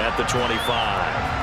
at the 25.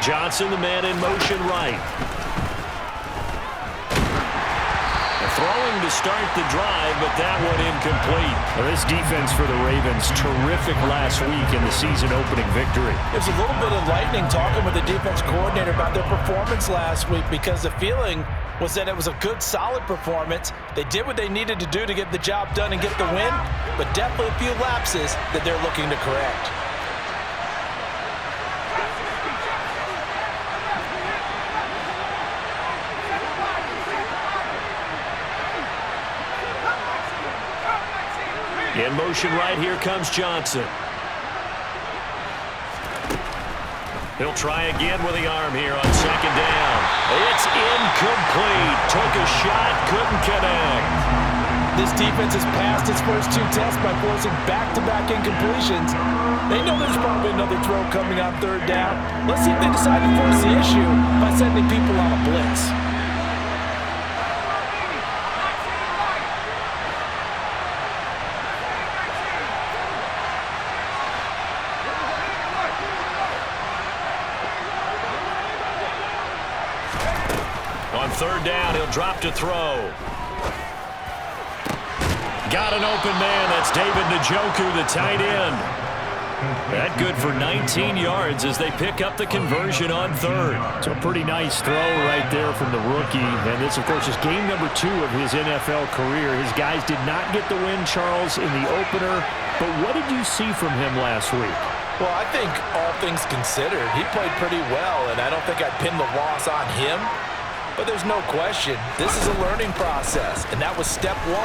Johnson, the man in motion right. Throwing to start the drive, but that one incomplete. Well, this defense for the Ravens, terrific last week in the season-opening victory. It was a little bit enlightening talking with the defense coordinator about their performance last week, because the feeling was that it was a good, solid performance. They did what they needed to do to get the job done and get the win, but definitely a few lapses that they're looking to correct. In motion right, here comes Johnson. He'll try again with the arm here on second down. It's incomplete. Took a shot, couldn't connect. This defense has passed its first two tests by forcing back-to-back incompletions. They know there's probably another throw coming on third down. Let's see if they decide to force the issue by sending people on a blitz. On third down, he'll drop to throw. Got an open man. That's David Njoku, the tight end. That good for 19 yards as they pick up the conversion on third. So a pretty nice throw right there from the rookie. And this, of course, is game number 2 of his NFL career. His guys did not get the win, Charles, in the opener. But what did you see from him last week? Well, I think all things considered, he played pretty well, and I don't think I'd pin the loss on him. But there's no question, this is a learning process, and that was step 1,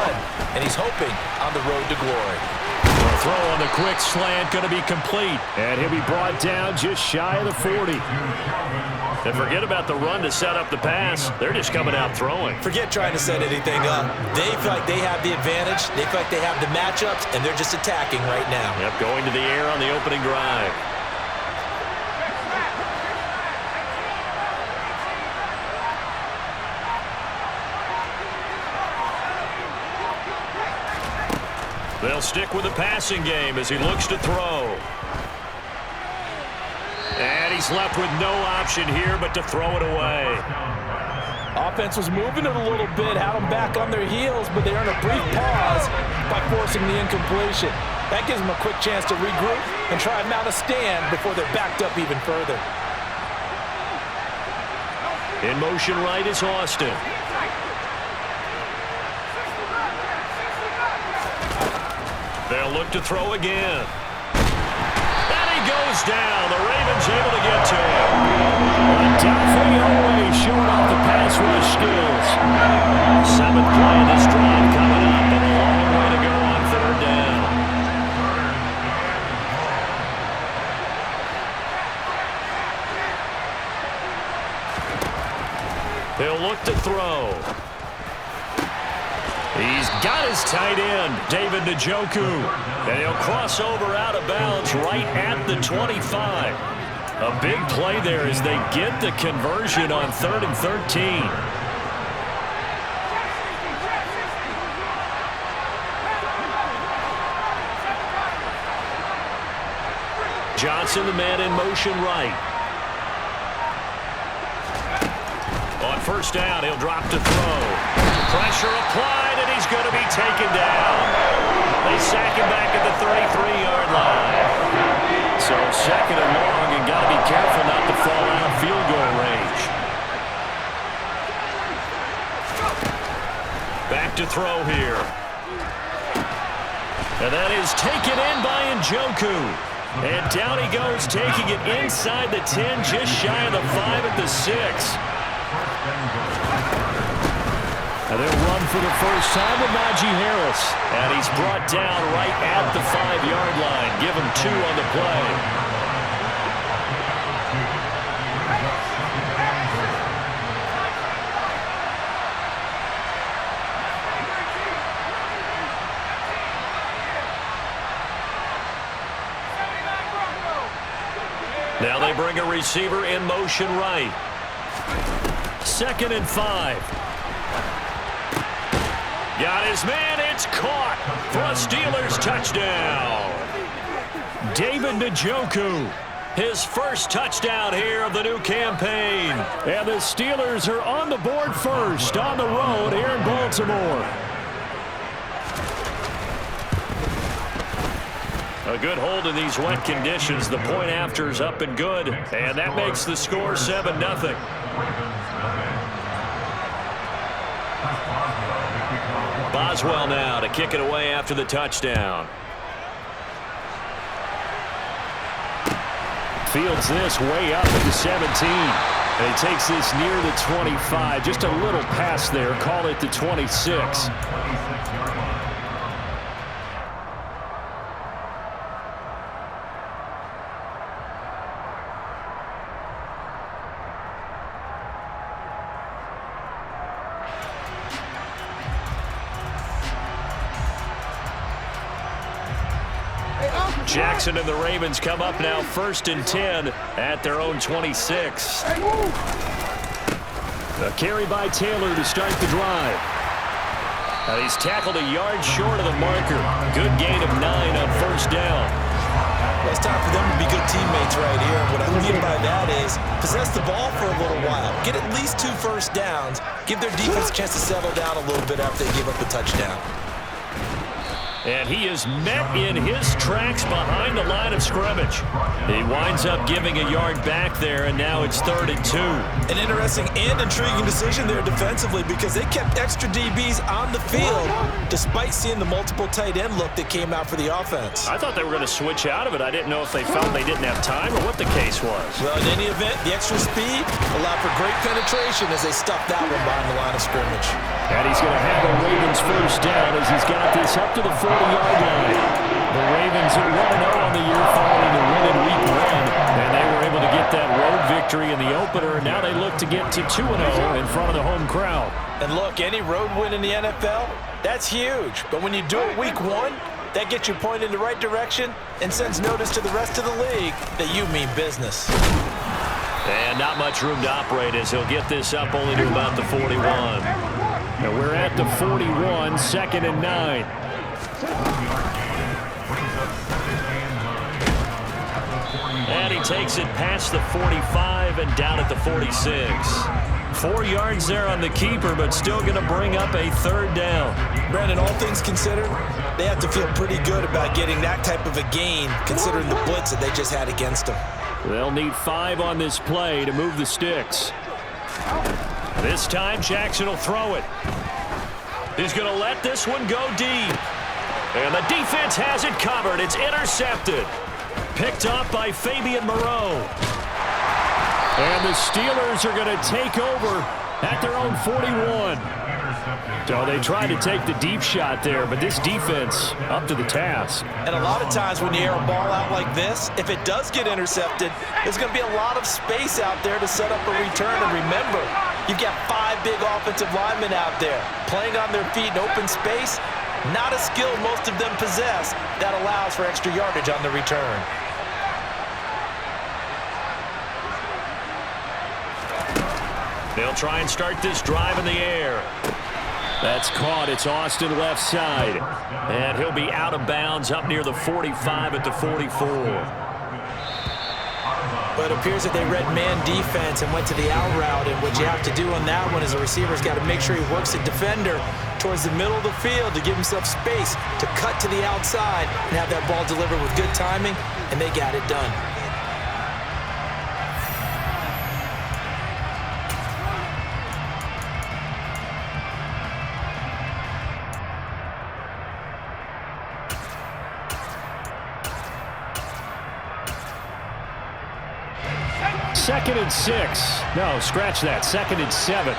and he's hoping on the road to glory. The throw on the quick slant going to be complete. And he'll be brought down just shy of the 40. And forget about the run to set up the pass. They're just coming out throwing. Forget trying to set anything up. They feel like they have the advantage. They feel like they have the matchups, and they're just attacking right now. Yep, going to the air on the opening drive. They'll stick with the passing game as he looks to throw. And he's left with no option here but to throw it away. Offense was moving it a little bit, had them back on their heels, but they earned a brief pause by forcing the incompletion. That gives them a quick chance to regroup and try and mount a stand before they're backed up even further. In motion right is Austin. They'll look to throw again. And he goes down. The Ravens able to get to him. Definitely always showing off the pass rush skills. 7th play of this drive coming up, and a long way to go on third down. They'll look to throw. He's got his tight end, David Njoku. And he'll cross over out of bounds right at the 25. A big play there as they get the conversion on 3rd and 13. Johnson, the man in motion right. On first down, he'll drop to throw. Pressure applied, and he's going to be taken down. They sack him back at the 33-yard line. So 2nd and long, and got to be careful not to fall out of field goal range. Back to throw here. And that is taken in by Njoku. And down he goes, taking it inside the 10, just shy of the 5 at the 6. And they'll run for the first time with Najee Harris. And he's brought down right at the 5-yard line. Give him 2 on the play. Now they bring a receiver in motion right. 2nd and 5. Got his man. It's caught for a Steelers touchdown. David Njoku. His first touchdown here of the new campaign. And the Steelers are on the board first on the road here in Baltimore. A good hold in these wet conditions. The point after is up and good. And that makes the score 7-0. Boswell now to kick it away after the touchdown. Fields this way up at the 17. And he takes this near the 25. Just a little pass there. Call it the 26. Jackson and the Ravens come up now 1st and 10 at their own 26. A carry by Taylor to start the drive. And he's tackled a yard short of the marker. Good gain of 9 on 1st down. Well, it's time for them to be good teammates right here. And what I mean by that is possess the ball for a little while. Get at least 2 first downs. Give their defense a chance to settle down a little bit after they give up a touchdown. And he is met in his tracks behind the line of scrimmage. He winds up giving a yard back there, and now it's 3rd and 2. An interesting and intriguing decision there defensively because they kept extra DBs on the field despite seeing the multiple tight end look that came out for the offense. I thought they were going to switch out of it. I didn't know if they felt they didn't have time or what the case was. Well, in any event, the extra speed allowed for great penetration as they stuffed that one behind the line of scrimmage. And he's going to have a Ravens first down as he's got this up to the 40-yard line. The Ravens are 1-0 on the year following the win in Week 1. And they were able to get that road victory in the opener. And now they look to get to 2-0 in front of the home crowd. And look, any road win in the NFL, that's huge. But when you do it Week 1, that gets you pointed in the right direction and sends notice to the rest of the league that you mean business. And not much room to operate as he'll get this up only to about the 41. And we're at the 41, 2nd and 9. And he takes it past the 45 and down at the 46. 4 yards there on the keeper, but still going to bring up a 3rd down. Brandon, all things considered, they have to feel pretty good about getting that type of a gain considering the blitz that they just had against them. They'll need 5 on this play to move the sticks. This time, Jackson will throw it. He's going to let this one go deep. And the defense has it covered. It's intercepted. Picked off by Fabian Moreau. And the Steelers are going to take over at their own 41. So they tried to take the deep shot there, but this defense up to the task. And a lot of times when you air a ball out like this, if it does get intercepted, there's going to be a lot of space out there to set up a return. And remember, you've got 5 big offensive linemen out there playing on their feet in open space. Not a skill most of them possess that allows for extra yardage on the return. They'll try and start this drive in the air. That's caught. It's Austin left side. And he'll be out of bounds up near the 45 at the 44. But it appears that they read man defense and went to the out route. And what you have to do on that one is a receiver's got to make sure he works the defender towards the middle of the field to give himself space to cut to the outside and have that ball delivered with good timing, and they got it done. Second and 6. No, scratch that. 2nd and 7.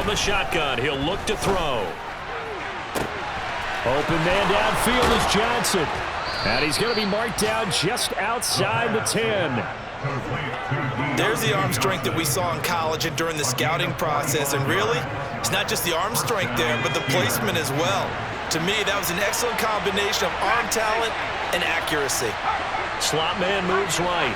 the shotgun. He'll look to throw. Open man downfield is Johnson. And he's going to be marked down just outside the 10. There's the arm strength that we saw in college and during the scouting process. And really, it's not just the arm strength there, but the placement as well. To me, that was an excellent combination of arm talent and accuracy. Slot man moves right.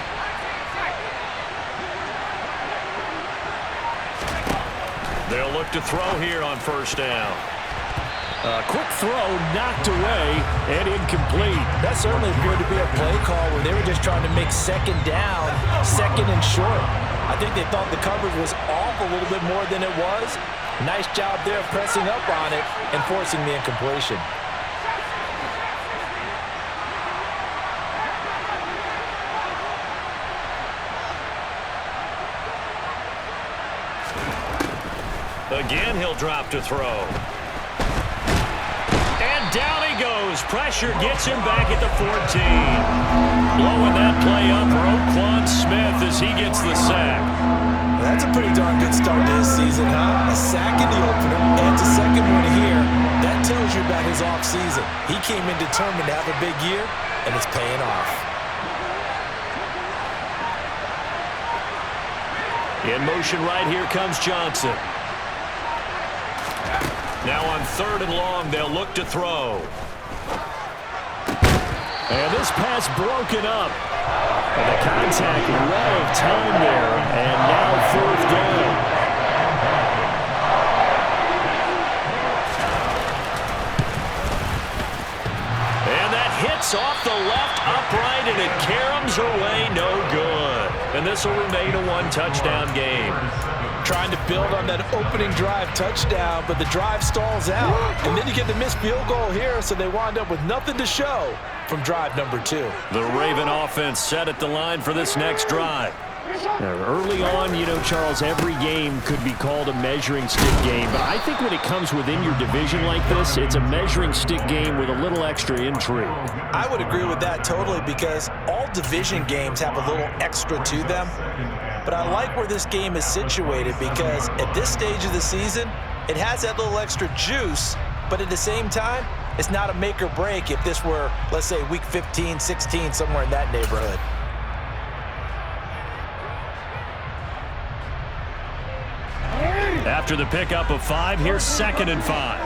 They'll look to throw here on first down. A quick throw knocked away and incomplete. That certainly appeared to be a play call where they were just trying to make second down, second and short. I think they thought the coverage was off a little bit more than it was. Nice job there pressing up on it and forcing the incompletion. Again, he'll drop to throw. And down he goes. Pressure gets him back at the 14. Blowing that play up for Roquan Smith as he gets the sack. That's a pretty darn good start to his season, huh? A sack in the opener, and a second one here. That tells you about his offseason. He came in determined to have a big year, and it's paying off. In motion right, here comes Johnson. Now on 3rd and long, they'll look to throw. And this pass broken up. And the contact well of time there. And now 4th down. And that hits off the left upright, and it caroms away no good. And this will remain a 1-touchdown game. Trying to build on that opening drive touchdown, but the drive stalls out. And then you get the missed field goal here, so they wind up with nothing to show from drive number 2. The Raven offense set at the line for this next drive. Early on, you know, Charles, every game could be called a measuring stick game. But I think when it comes within your division like this, it's a measuring stick game with a little extra intrigue. I would agree with that totally, because all division games have a little extra to them. But I like where this game is situated, because at this stage of the season, it has that little extra juice, but at the same time, it's not a make or break if this were, let's say, week 15, 16, somewhere in that neighborhood. After the pickup of 5, here's 2nd and 5.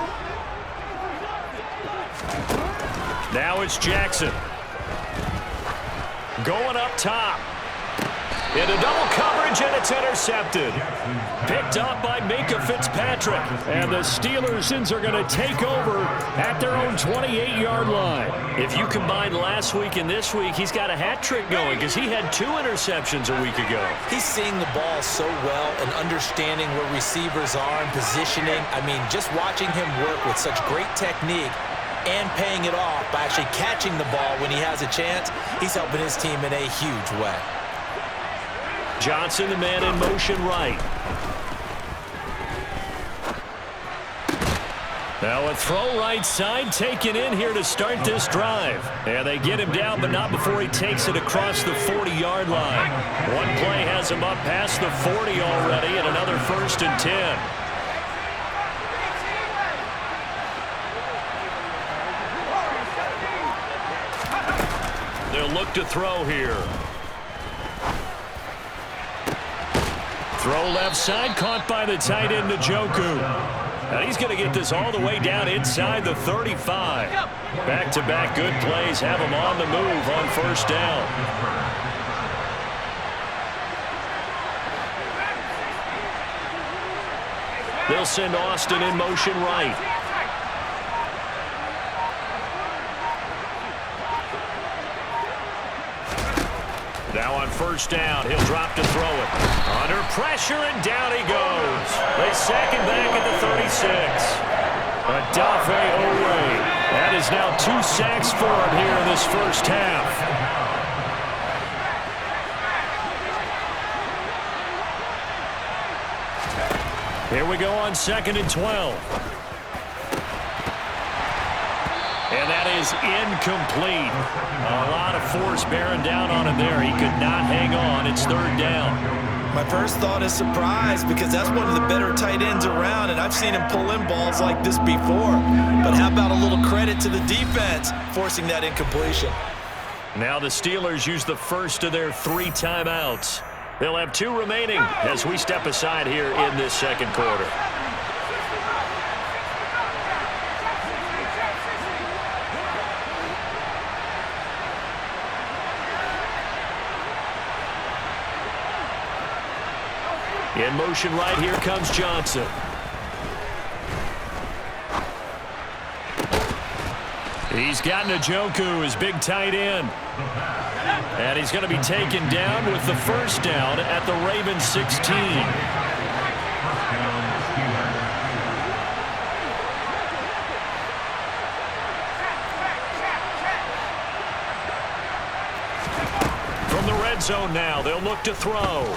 Now it's Jackson. Going up top. Into double coverage, and it's intercepted. Picked up by Minka Fitzpatrick. And the Steelers are going to take over at their own 28-yard line. If you combine last week and this week, he's got a hat trick going, because he had 2 interceptions a week ago. He's seeing the ball so well and understanding where receivers are and positioning. I mean, just watching him work with such great technique and paying it off by actually catching the ball when he has a chance, he's helping his team in a huge way. Johnson, the man in motion right. Now a throw right side taken in here to start this drive. And they get him down, but not before he takes it across the 40-yard line. One play has him up past the 40 already, and another 1st and 10. They'll look to throw here. Throw left side, caught by the tight end, Njoku. And he's going to get this all the way down inside the 35. Back-to-back good plays have him on the move on 1st down. They'll send Austin in motion right. Now on 1st down, he'll drop to throw it. Under pressure, and down he goes. They sack him back at the 36. Adafe Owe. That is now 2 sacks for him here in this 1st half. Here we go on 2nd and 12. And that is incomplete. A lot of force bearing down on him there. He could not hang on. It's 3rd down. My first thought is surprise because that's one of the better tight ends around, and I've seen him pull in balls like this before. But how about a little credit to the defense forcing that incompletion? Now the Steelers use the first of their 3 timeouts. They'll have 2 remaining as we step aside here in this second quarter. In motion right, here comes Johnson. He's got Njoku, his big tight end. And he's going to be taken down with the first down at the Ravens 16. From the red zone now, they'll look to throw.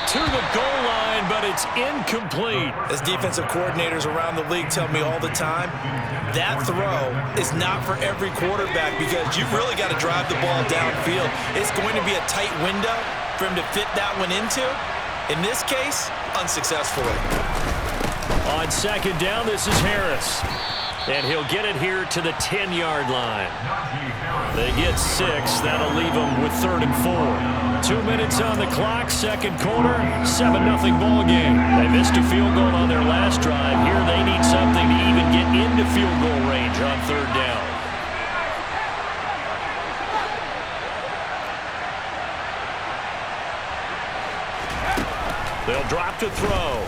To the goal line, but it's incomplete. As defensive coordinators around the league tell me all the time, that throw is not for every quarterback because you've really got to drive the ball downfield. It's going to be a tight window for him to fit that one into. In this case, unsuccessfully. On second down, this is Harris. And he'll get it here to the 10-yard line. They get 6. That'll leave them with 3rd and 4. 2 minutes on the clock, second quarter, 7-0 ball game. They missed a field goal on their last drive. Here they need something to even get into field goal range on 3rd down. They'll drop to throw.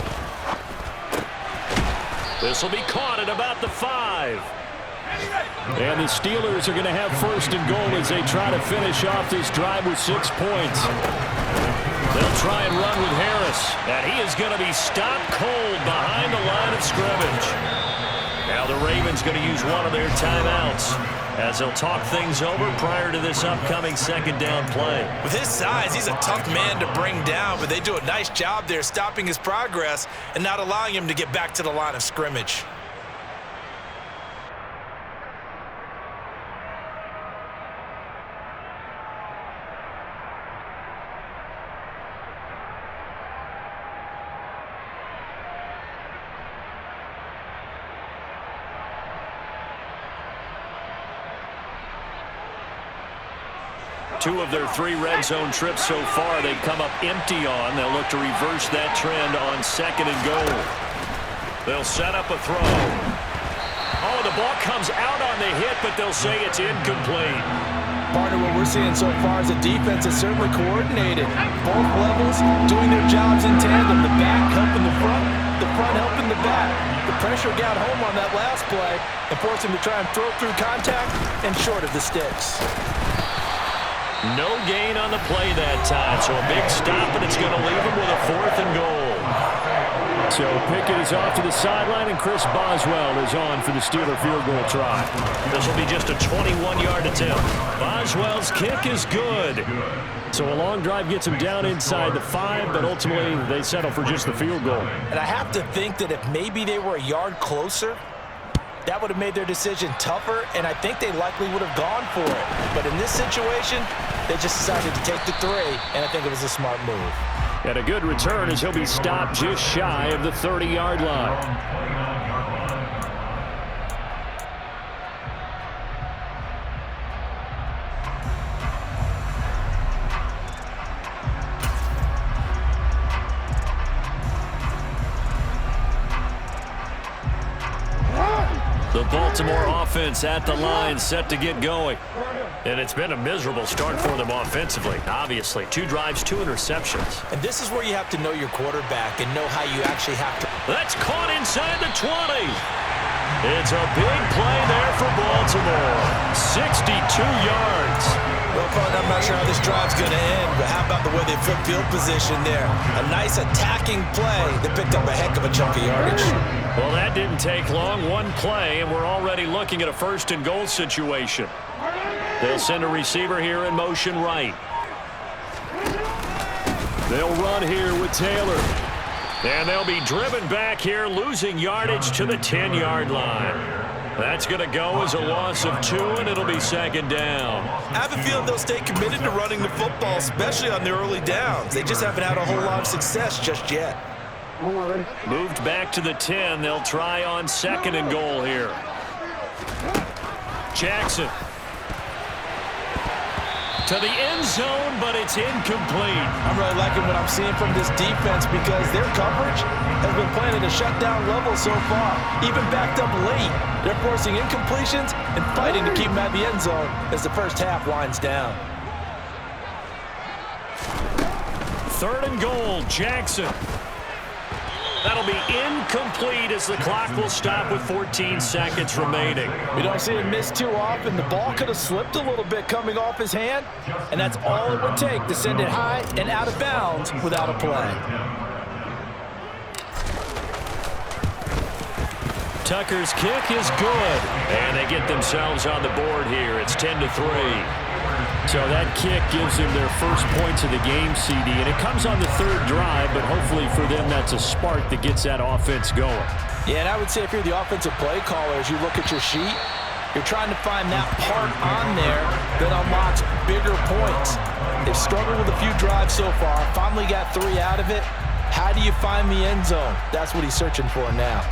This will be caught at about the 5. And the Steelers are going to have 1st and goal as they try to finish off this drive with 6 points. They'll try and run with Harris. And he is going to be stopped cold behind the line of scrimmage. Now the Ravens going to use one of their timeouts as they'll talk things over prior to this upcoming second down play. With his size, he's a tough man to bring down, but they do a nice job there stopping his progress and not allowing him to get back to the line of scrimmage. Two of their 3 red zone trips so far, they've come up empty on. They'll look to reverse that trend on 2nd and goal. They'll set up a throw. Oh, the ball comes out on the hit, but they'll say it's incomplete. Partner, what we're seeing so far is the defense is certainly coordinated. Both levels doing their jobs in tandem. The back helping the front helping the back. The pressure got home on that last play and forced him to try and throw through contact and short of the sticks. No gain on the play that time, so a big stop, and it's going to leave him with a 4th and goal. So Pickett is off to the sideline, and Chris Boswell is on for the Steeler field goal try. This will be just a 21-yard attempt. Boswell's kick is good. So a long drive gets him down inside the 5, but ultimately they settle for just the field goal. And I have to think that if maybe they were a yard closer, that would have made their decision tougher, and I think they likely would have gone for it. But in this situation, they just decided to take the 3, and I think it was a smart move. And a good return as he'll be stopped just shy of the 30-yard line. The Baltimore offense at the line, set to get going. And it's been a miserable start for them offensively, obviously. 2 drives, 2 interceptions. And this is where you have to know your quarterback and know how you actually have to. That's caught inside the 20. It's a big play there for Baltimore. 62 yards. Well, I'm not sure how this drive's going to end, but how about the way they flip field position there? A nice attacking play that picked up a heck of a chunk of yardage. Well, that didn't take long. 1 play, and we're already looking at a 1st and goal situation. They'll send a receiver here in motion right. They'll run here with Taylor. And they'll be driven back here, losing yardage to the 10-yard line. That's going to go as a loss of 2, and it'll be second down. I have a feeling they'll stay committed to running the football, especially on the early downs. They just haven't had a whole lot of success just yet. Moved back to the 10. They'll try on 2nd and goal here. Jackson. To the end zone, but it's incomplete. I'm really liking what I'm seeing from this defense because their coverage has been playing at a shutdown level so far. Even backed up late, they're forcing incompletions and fighting to keep them at the end zone as the first half winds down. 3rd and goal, Jackson. That'll be incomplete as the clock will stop with 14 seconds remaining. We don't see him miss too often. The ball could have slipped a little bit coming off his hand, and that's all it would take to send it high and out of bounds without a play. Tucker's kick is good, and they get themselves on the board here. It's 10-3. So that kick gives them their first points of the game, CD, and it comes on the 3rd drive, but hopefully for them that's a spark that gets that offense going. Yeah, and I would say if you're the offensive play caller, as you look at your sheet, you're trying to find that part on there that unlocks bigger points. They've struggled with a few drives so far, finally got 3 out of it. How do you find the end zone? That's what he's searching for now.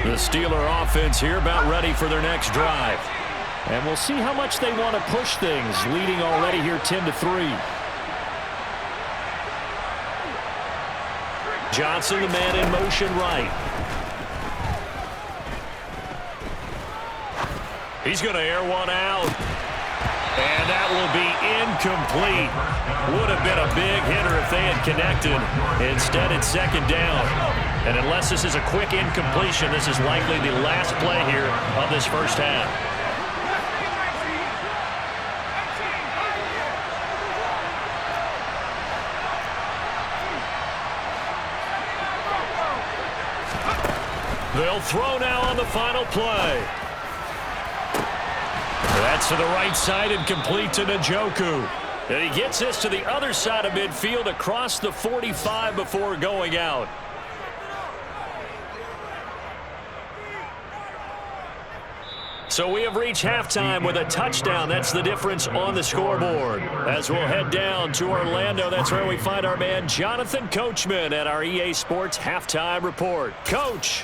The Steeler offense here about ready for their next drive. And we'll see how much they want to push things, leading already here 10-3. Johnson, the man in motion right. He's going to air one out. And that will be incomplete. Would have been a big hitter if they had connected. Instead, it's 2nd down. And unless this is a quick incompletion, this is likely the last play here of this first half. They'll throw now on the final play. That's to the right side and complete to Njoku. And he gets this to the other side of midfield across the 45 before going out. So we have reached halftime with a touchdown. That's the difference on the scoreboard. As we'll head down to Orlando, that's where we find our man Jonathan Coachman at our EA Sports Halftime Report. Coach.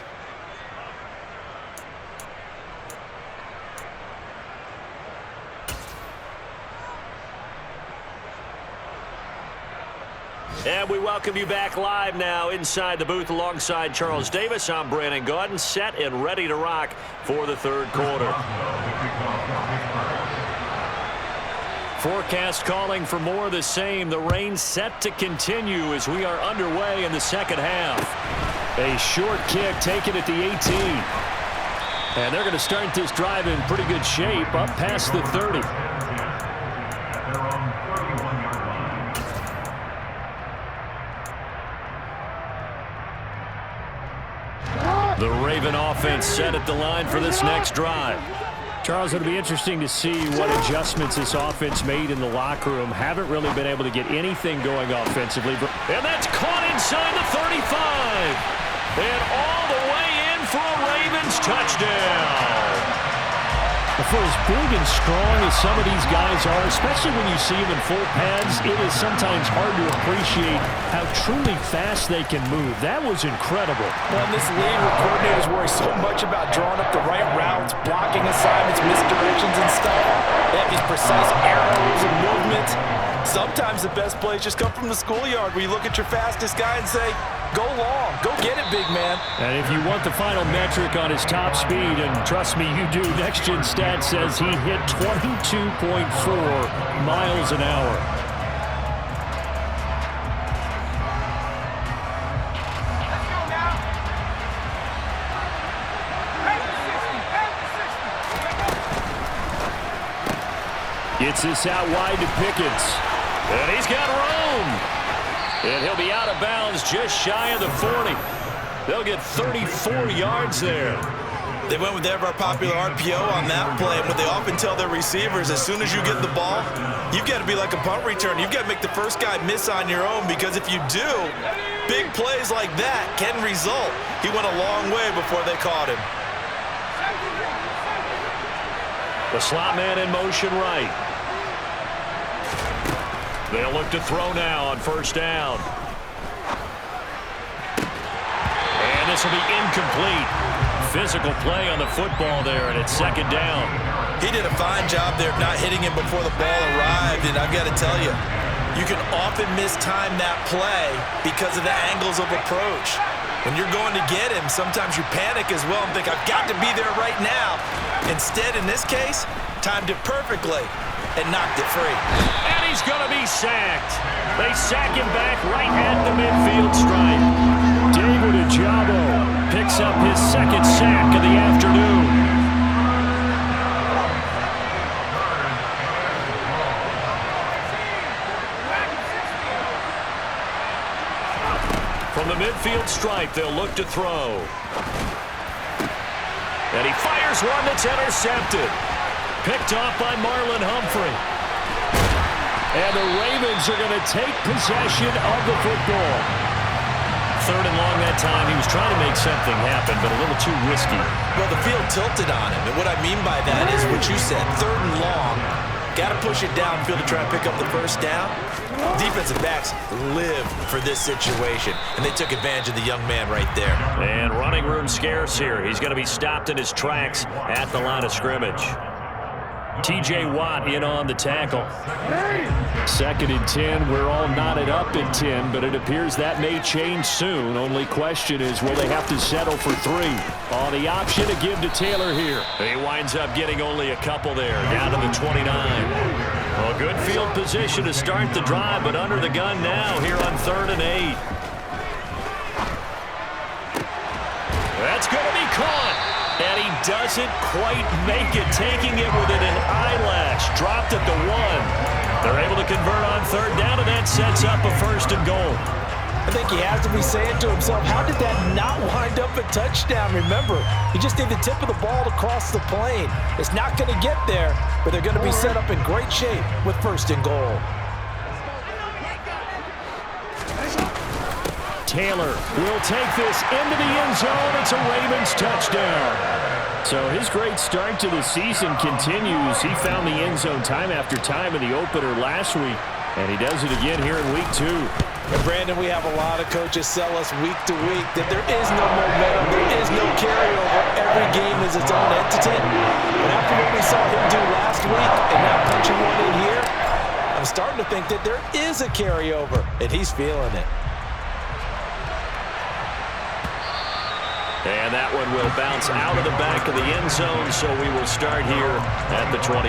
And we welcome you back live now inside the booth alongside Charles Davis. I'm Brandon Gaudin, set and ready to rock for the 3rd quarter. Forecast calling for more of the same. The rain set to continue as we are underway in the 2nd half. A short kick taken at the 18. And they're going to start this drive in pretty good shape up past the 30. The Raven offense set at the line for this next drive. Charles, it'll be interesting to see what adjustments this offense made in the locker room. Haven't really been able to get anything going offensively. And that's caught inside the 35. And all the way in for a Ravens touchdown. For as big and strong as some of these guys are, especially when you see them in full pads, it is sometimes hard to appreciate how truly fast they can move. That was incredible. Well, in this league where coordinators worry so much about drawing up the right routes, blocking assignments, misdirections and stuff, they have these precise arrows and movements. Sometimes the best plays just come from the schoolyard where you look at your fastest guy and say, go long, go get it, big man. And if you want the final metric on his top speed, and trust me, you do, Next Gen Stats says he hit 22.4 miles an hour. Gets this out wide to Pickens. And he's got room. And he'll be out of bounds just shy of the 40. They'll get 34 yards there. They went with their popular RPO on that play, and what they often tell their receivers, as soon as you get the ball, you've got to be like a punt return. You've got to make the first guy miss on your own, because if you do, big plays like that can result. He went a long way before they caught him. The slot man in motion right. They'll look to throw now on first down. And this will be incomplete. Physical play on the football there, and it's second down. He did a fine job there of not hitting him before the ball arrived, and I've got to tell you, you can often mistime that play because of the angles of approach. When you're going to get him, sometimes you panic as well and think, I've got to be there right now. Instead, in this case, timed it perfectly and knocked it free. And he's going to be sacked. They sack him back right at the midfield stripe. David Ojabo picks up his second sack of the afternoon. From the midfield stripe, they'll look to throw. And he fires one that's intercepted. Picked off by Marlon Humphrey. And the Ravens are going to take possession of the football. Third and long that time. He was trying to make something happen, but a little too risky. Well, the field tilted on him, and what I mean by that is what you said, third and long. Got to push it downfield to try and pick up the first down. Defensive backs live for this situation, and they took advantage of the young man right there. And running room scarce here. He's going to be stopped in his tracks at the line of scrimmage. T.J. Watt in on the tackle. Second and 10. We're all knotted up in 10, but it appears that may change soon. Only question is, will they have to settle for 3? On the option to give to Taylor here. He winds up getting only a couple there, down to the 29. Well, good field position to start the drive, but under the gun now here on 3rd and 8. That's going to be caught. And he doesn't quite make it, taking it within an eyelash. Dropped at the 1. They're able to convert on 3rd down, and that sets up a 1st and goal. I think he has to be saying to himself, how did that not wind up a touchdown? Remember, he just need the tip of the ball to cross the plane. It's not going to get there, but they're going to be set up in great shape with 1st and goal. Taylor will take this into the end zone. It's a Ravens touchdown. So his great start to the season continues. He found the end zone time after time in the opener last week, and he does it again here in week 2. And Brandon, we have a lot of coaches sell us week to week that there is no momentum, there is no carryover. Every game is its own entity. But after what we saw him do last week and now punching one in here, I'm starting to think that there is a carryover, and he's feeling it. And that one will bounce out of the back of the end zone, so we will start here at the 25.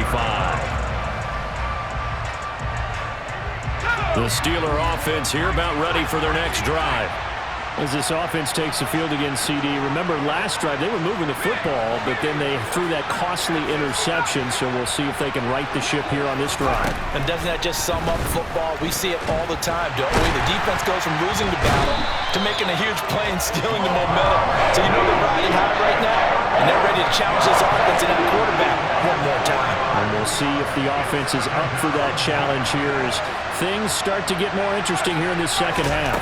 The Steeler offense here about ready for their next drive. As this offense takes the field against CD, remember last drive they were moving the football, but then they threw that costly interception, so we'll see if they can right the ship here on this drive. And doesn't that just sum up football? We see it all the time, don't we? The defense goes from losing the battle to making a huge play and stealing the momentum. So you know they're riding high right now, and they're ready to challenge this offense and that quarterback one more time. And we'll see if the offense is up for that challenge here as things start to get more interesting here in this second half.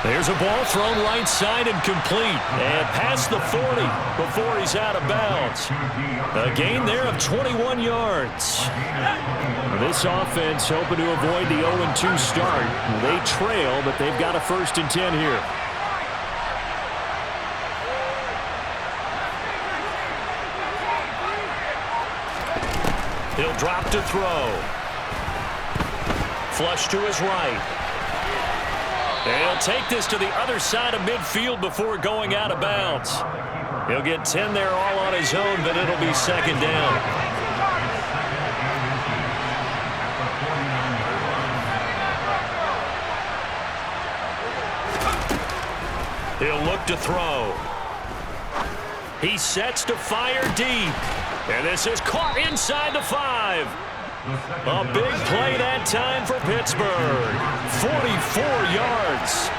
There's a ball thrown right side and complete. And past the 40 before he's out of bounds. A gain there of 21 yards. This offense hoping to avoid the 0-2 start. They trail, but they've got a 1st and 10 here. He'll drop to throw. Flush to his right. He'll take this to the other side of midfield before going out of bounds. He'll get 10 there all on his own, but it'll be 2nd down. He'll look to throw. He sets to fire deep. And this is caught inside the 5. A big play that time for Pittsburgh. 44 yards.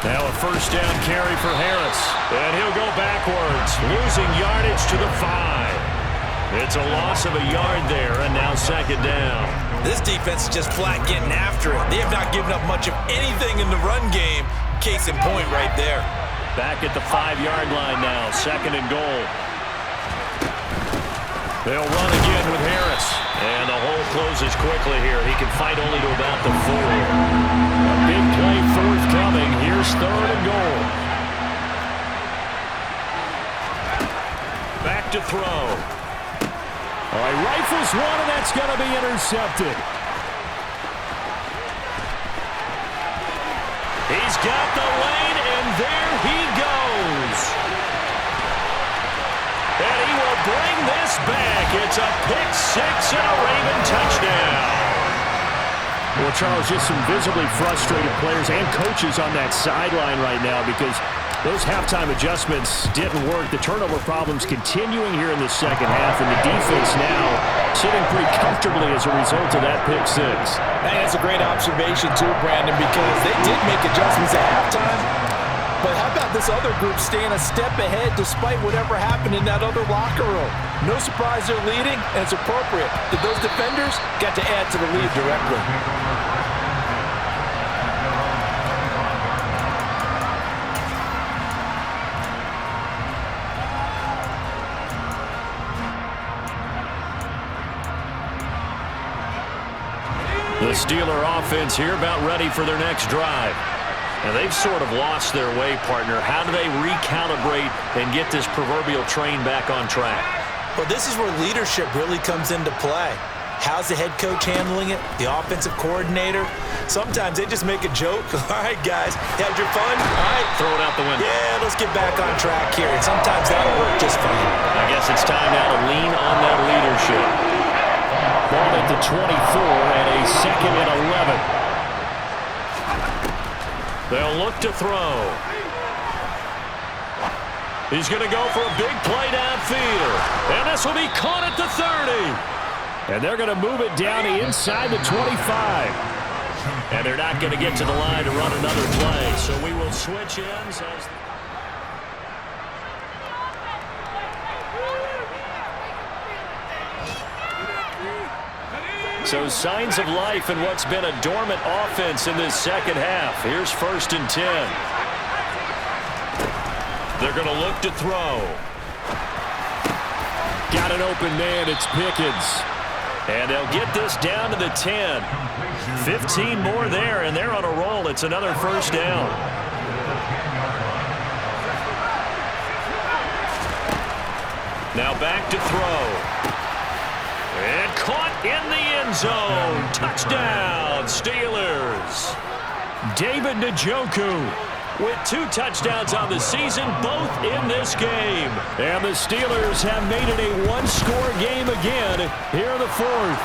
Now a 1st down carry for Harris. And he'll go backwards, losing yardage to the 5. It's a loss of a yard there, and now second down. This defense is just flat getting after it. They have not given up much of anything in the run game. Case in point right there. Back at the 5-yard line now, second and goal. They'll run again with Harris. And the hole closes quickly here. He can fight only to about the 4. A big play forthcoming. Here's third and goal. Back to throw. All right, rifles one, and that's going to be intercepted. He's got the lane, and there he goes. And he will bring this back. It's a pick-6 and a Raven touchdown. Well, Charles, just some visibly frustrated players and coaches on that sideline right now because those halftime adjustments didn't work. The turnover problems continuing here in the second half, and the defense now sitting pretty comfortably as a result of that pick-6. And that's a great observation, too, Brandon, because they did make adjustments at halftime. But how about this other group staying a step ahead despite whatever happened in that other locker room? No surprise they're leading, and it's appropriate that those defenders got to add to the lead directly. The Steeler offense here about ready for their next drive. And they've sort of lost their way, partner. How do they recalibrate and get this proverbial train back on track? Well, this is where leadership really comes into play. How's the head coach handling it? The offensive coordinator? Sometimes they just make a joke. All right, guys, had your fun? All right. Throw it out the window. Yeah, let's get back on track here. And sometimes that'll work just fine. I guess it's time now to lean on that leadership. Ball at the 24 and a second and 11. They'll look to throw. He's going to go for a big play downfield. And this will be caught at the 30. And they're going to move it down inside the 25. And they're not going to get to the line to run another play. So we will switch ends as... So signs of life in what's been a dormant offense in this second half. Here's 1st and 10. They're going to look to throw. Got an open man. It's Pickens. And they'll get this down to the 10. 15 more there, and they're on a roll. It's another first down. Now back to throw. And caught in the end zone. Touchdown, Steelers. David Njoku with 2 touchdowns on the season, both in this game. And the Steelers have made it a one-score game again here in the 4th.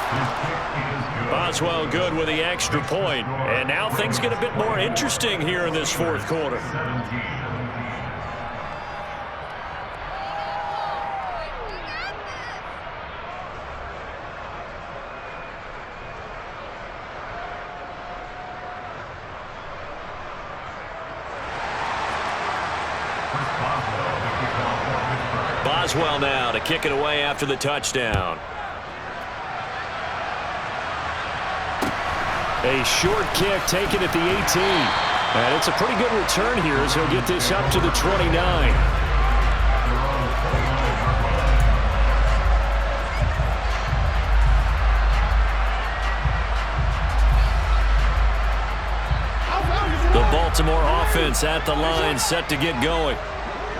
Boswell good with the extra point. And now things get a bit more interesting here in this 4th quarter. Boswell now to kick it away after the touchdown. A short kick taken at the 18. And it's a pretty good return here as he'll get this up to the 29. The Baltimore offense at the line, set to get going.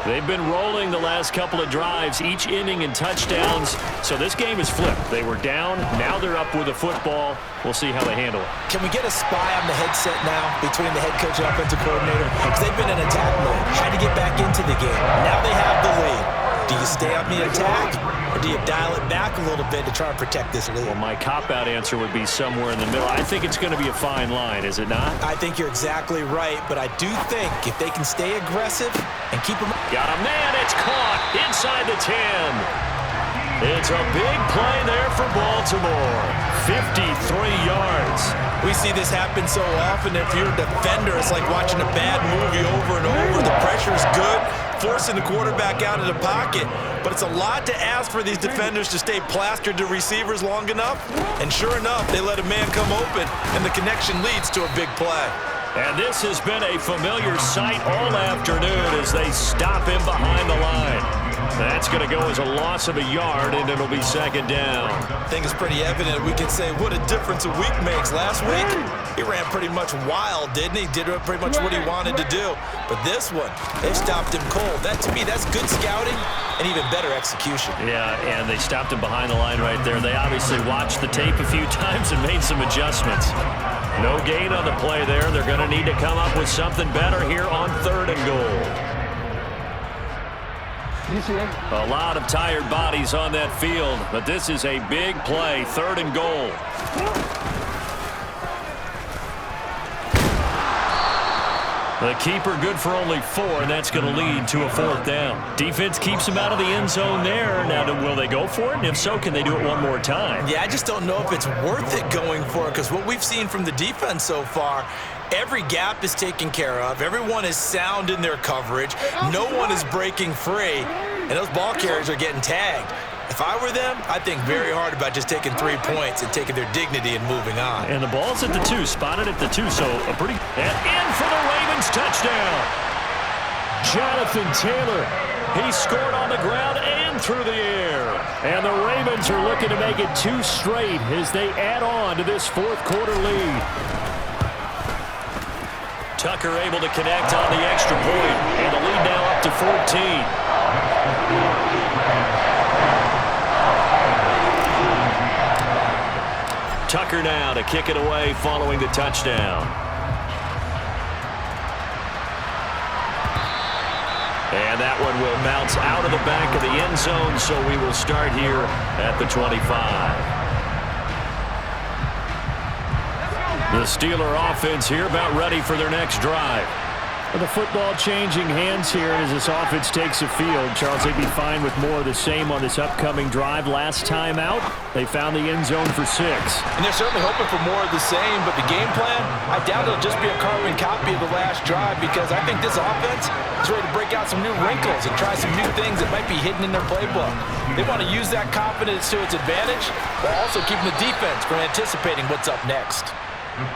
They've been rolling the last couple of drives, each inning in touchdowns. So this game is flipped. They were down. Now they're up with the football. We'll see how they handle it. Can we get a spy on the headset now between the head coach and offensive coordinator? Because they've been in attack mode. Had to get back into the game. Now they have the lead. Do you stay on the attack, or do you dial it back a little bit to try and protect this lead? Well, my cop-out answer would be somewhere in the middle. I think it's going to be a fine line, is it not? I think you're exactly right, but I do think if they can stay aggressive and keep them... Got a man, it's caught inside the 10. It's a big play there for Baltimore. 53 yards. We see this happen so often. If you're a defender, it's like watching a bad movie over and over. The pressure's good. forcing the quarterback out of the pocket. But it's a lot to ask for these defenders to stay plastered to receivers long enough. And sure enough, they let a man come open, and the connection leads to a big play. And this has been a familiar sight all afternoon as they stop him behind the line. That's going to go as a loss of a yard, and it'll be second down. I think it's pretty evident. We can say what a difference a week makes. Last week, he ran pretty much wild, didn't he? Did pretty much what he wanted to do. But this one, they stopped him cold. That, to me, that's good scouting and even better execution. Yeah, and they stopped him behind the line right there. They obviously watched the tape a few times and made some adjustments. No gain on the play there. They're going to need to come up with something better here on 3rd and goal. A lot of tired bodies on that field, but this is a big play, 3rd and goal. The keeper good for only 4, and that's going to lead to a 4th down. Defense keeps him out of the end zone there. Now, will they go for it? And if so, can they do it one more time? Yeah, I just don't know if it's worth it going for it, because what we've seen from the defense so far, every gap is taken care of. Everyone is sound in their coverage. No one is breaking free, and those ball carriers are getting tagged. If I were them, I'd think very hard about just taking 3 points and taking their dignity and moving on. And the ball's at the 2, spotted at the 2, so a pretty... And in for the Ravens touchdown. Jonathan Taylor, he scored on the ground and through the air. And the Ravens are looking to make it 2 straight as they add on to this 4th quarter lead. Tucker able to connect on the extra point, and the lead now up to 14. Tucker now to kick it away following the touchdown. And that one will bounce out of the back of the end zone, so we will start here at the 25. The Steeler offense here about ready for their next drive. The football changing hands here as this offense takes the field. Charles, they'd be fine with more of the same on this upcoming drive. Last time out, they found the end zone for 6. And they're certainly hoping for more of the same, but the game plan, I doubt it'll just be a carbon copy of the last drive, because I think this offense is ready to break out some new wrinkles and try some new things that might be hidden in their playbook. They want to use that confidence to its advantage, while also keeping the defense from anticipating what's up next.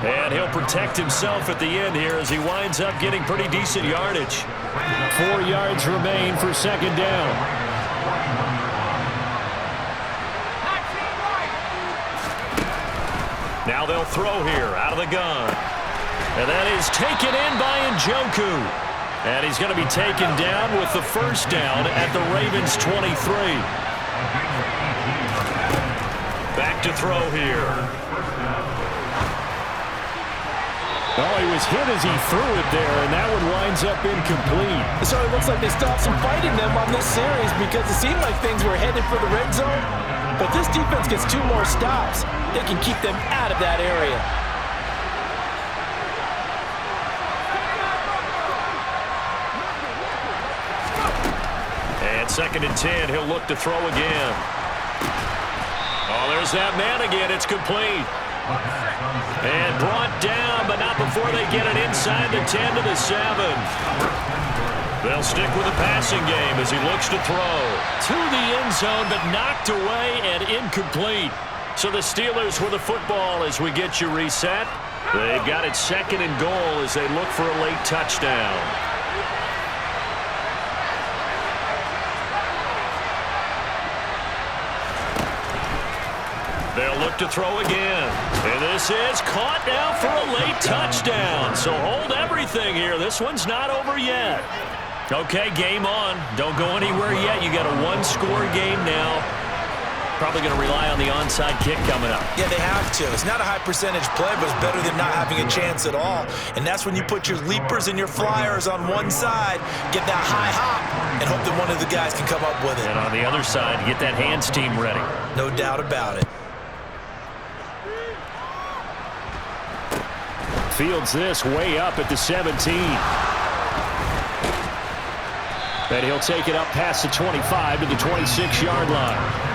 And he'll protect himself at the end here as he winds up getting pretty decent yardage. 4 yards remain for second down. Now they'll throw here out of the gun. And that is taken in by Njoku. And he's going to be taken down with the first down at the Ravens 23. Back to throw here. Oh, he was hit as he threw it there, and that one winds up incomplete. So it looks like they still have some fight in them on this series, because it seemed like things were headed for the red zone. But this defense gets 2 more stops. They can keep them out of that area. And 2nd and 10, he'll look to throw again. Oh, there's that man again. It's complete. And brought down, but not before they get it inside the 10 to the 7. They'll stick with the passing game as he looks to throw. To the end zone, but knocked away and incomplete. So the Steelers with the football as we get you reset. They've got it 2nd and goal as they look for a late touchdown. They'll look to throw again. And this is caught now for a late touchdown. So hold everything here. This one's not over yet. Okay, game on. Don't go anywhere yet. You got a 1-score game now. Probably going to rely on the onside kick coming up. Yeah, they have to. It's not a high percentage play, but it's better than not having a chance at all. And that's when you put your leapers and your flyers on one side, get that high hop, and hope that one of the guys can come up with it. And on the other side, get that hands team ready. No doubt about it. Fields this way up at the 17. And he'll take it up past the 25 to the 26-yard line.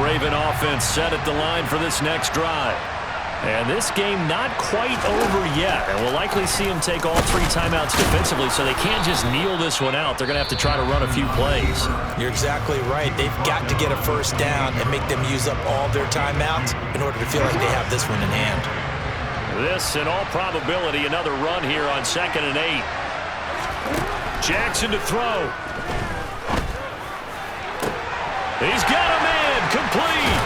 Raven offense set at the line for this next drive. And this game not quite over yet. And we'll likely see him take all 3 timeouts defensively, so they can't just kneel this one out. They're going to have to try to run a few plays. You're exactly right. They've got to get a first down and make them use up all their timeouts in order to feel like they have this one in hand. This, in all probability, another run here on 2nd and 8. Jackson to throw. He's got a man, complete.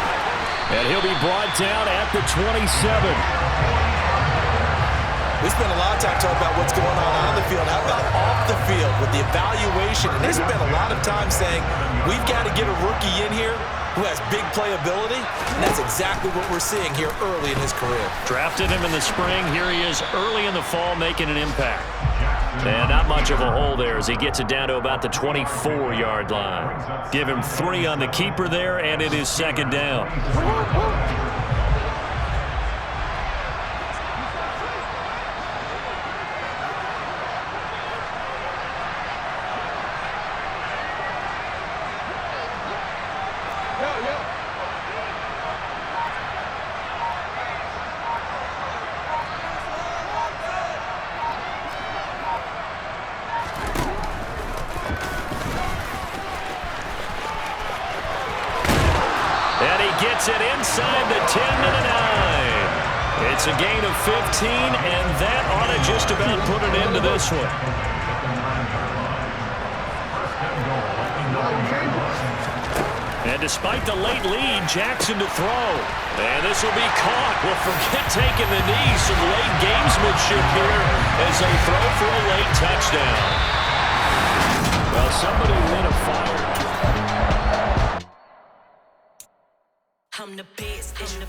And he'll be brought down at the 27. We spent a lot of time talking about what's going on the field. How about off the field with the evaluation? And they spent a lot of time saying, we've got to get a rookie in here who has big playability. And that's exactly what we're seeing here early in his career. Drafted him in the spring. Here he is early in the fall making an impact. And not much of a hole there as he gets it down to about the 24-yard line. Give him 3 on the keeper there, and it is 2nd down. Gets it inside the 10 to the 9. It's a gain of 15, and that ought to just about put an end to this one. And despite the late lead, Jackson to throw. And this will be caught. Well, forget taking the knee. Some late gamesmanship here as they throw for a late touchdown. Well, somebody lit a fire. I'm the best in the